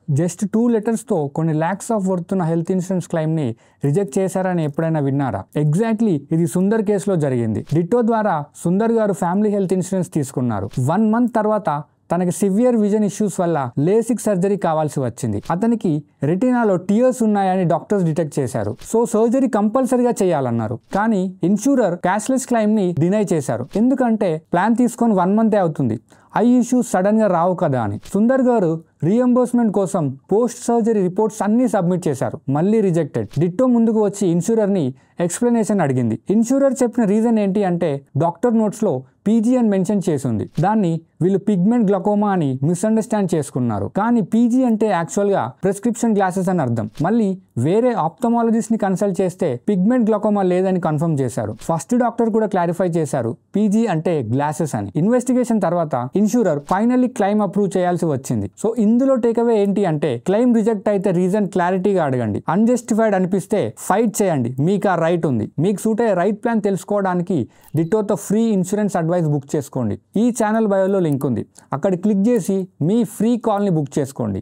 Just 2 లెటర్స్తో కొన్ని lakhs of worth ఉన్న health insurance క్లెయిమ్ని reject చేశారని ఎప్పుడైనా విన్నారా? ఎగ్జాక్ట్లీ ఇది సుందర్ కేసులో జరిగింది. డిట్టో ద్వారా సుందర్ గారు ఫ్యామిలీ హెల్త్ ఇన్సూరెన్స్ తీసుకున్నారు. 1 మంత్ తర్వాత తనకి సివియర్ విజన్ ఇష్యూస్ వల్ల లేసిక్ సర్జరీ కావాల్సి వచ్చింది. అతనికి రెటినాలో టియర్స్ ఉన్నాయని డాక్టర్స్ డిటెక్ట్ చేశారు. సో సర్జరీ కంపల్సరీగా చేయాలన్నారు. కానీ ఇన్సూరర్ క్యాష్లెస్ క్లెయిమ్ ని డినై చేశారు. ఎందుకంటే ప్లాన్ తీసుకొని 1 మంతే అవుతుంది, ఐ ఇష్యూస్ సడన్ గా రావు కదా అని. సుందర్ గారు రీఎంబర్స్మెంట్ కోసం పోస్ట్ సర్జరీ రిపోర్ట్స్ అన్ని సబ్మిట్ చేశారు. మళ్ళీ రిజెక్టెడ్. డిట్టో ముందుకు వచ్చి ఇన్సూరర్ ని ఎక్స్ప్లెనేషన్ అడిగింది. ఇన్సూరర్ చెప్పిన రీజన్ ఏంటి అంటే డాక్టర్ నోట్స్ లో పీజీ అని మెన్షన్ చేసింది. దాన్ని వీళ్ళు పిగ్మెంట్ గ్లకోమా అని మిస్అండర్స్టాండ్ చేసుకున్నారు. కానీ పీజీ అంటే యాక్చువల్ గా ప్రిస్క్రిప్షన్ గ్లాసెస్ అని అర్థం. మళ్ళీ వేరే ఆప్థమాలజిస్ట్ ని కన్సల్ట్ చేస్తే పిగ్మెంట్ గ్లకోమా లేదని కన్ఫర్మ్ చేశారు. ఫస్ట్ డాక్టర్ కూడా క్లారిఫై చేశారు పీజీ అంటే గ్లాసెస్ అని. ఇన్వెస్టిగేషన్ తర్వాత ఇన్సూరర్ ఫైనల్లీ క్లెయిమ్ అప్రూవ్ చేయాల్సి వచ్చింది. సో ఇందులో టేక్అవే ఏంటి అంటే క్లెయిమ్ రిజెక్ట్ అయితే రీజన్ క్లారిటీగా అడగండి. అన్జస్టిఫైడ్ అనిపిస్తే ఫైట్ చేయండి. మీకు ఆ రైట్ ఉంది. మీకు సూట్ అయ్యే రైట్ ప్లాన్ తెలుసుకోవడానికి డిట్టోతో ఫ్రీ ఇన్సూరెన్స్ అడ్వైస్ బుక్ చేసుకోండి. ఈ ఛానల్ బయోలో లింక్ ఉంది, అక్కడ క్లిక్ చేసి మీ ఫ్రీ కాల్ని బుక్ చేసుకోండి.